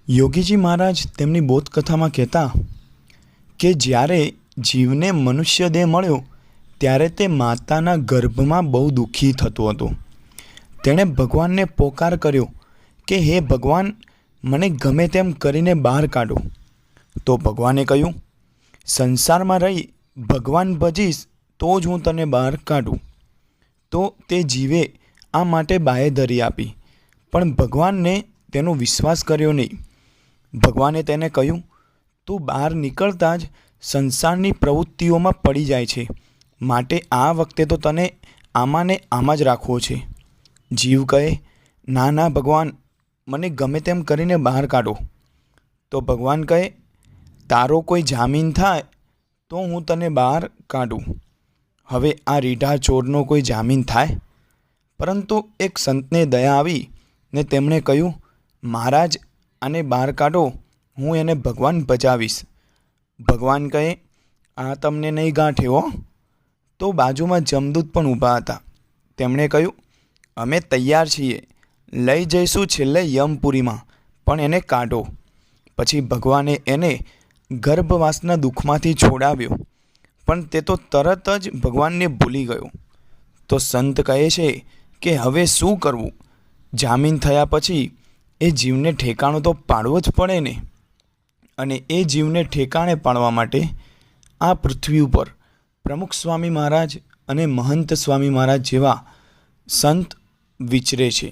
યોગીજી મહારાજ તેમની બોધકથામાં કહેતા કે જ્યારે જીવને મનુષ્ય દેહ મળ્યો ત્યારે તે માતાના ગર્ભમાં બહુ દુઃખી થતો હતો. તેણે ભગવાનને પોકાર કર્યો કે હે ભગવાન, મને ગમે તેમ કરીને બહાર કાઢો. તો ભગવાને કહ્યું, સંસારમાં રહી ભગવાન ભજીશ તો જ હું તને બહાર કાઢું. તો તે જીવે આ માટે બાંહેધરી આપી, પણ ભગવાનને તેનો વિશ્વાસ કર્યો નહીં. ભગવાને તેને કહ્યું, તું બહાર નીકળતા જ સંસારની પ્રવૃત્તિઓમાં પડી જાય છે, માટે આ વખતે તો તને આમાં ને આમાં જ રાખવો છે. જીવ કહે, ના ના ભગવાન, મને ગમે તેમ કરીને બહાર કાઢો. તો ભગવાન કહે, તારો કોઈ જામીન થાય તો હું તને બહાર કાઢું. હવે આ રીઢા ચોરનો કોઈ જામીન થાય? પરંતુ એક સંતને દયા આવી ને તેમણે કહ્યું, મહારાજ, આને બહાર કાઢો, હું એને ભગવાન બચાવીશ. ભગવાન કહે, આ તમને નહીં ગાંઠે હો. તો બાજુમાં જમદૂત પણ ઊભા હતા. તેમણે કહ્યું, અમે તૈયાર છીએ, લઈ જઈશું છેલ્લે યમપુરીમાં, પણ એને કાઢો. પછી ભગવાને એને ગર્ભવાસના દુઃખમાંથી છોડાવ્યો, પણ તે તો તરત જ ભગવાનને ભૂલી ગયો. તો સંત કહે છે કે હવે શું કરવું? જામીન થયા પછી એ જીવને ઠેકાણું તો પાડવો જ પડે ને. અને એ જીવને ઠેકાણે પાડવા માટે આ પૃથ્વી ઉપર પ્રમુખ સ્વામી મહારાજ અને મહંત સ્વામી મહારાજ જેવા સંત વિચરે છે.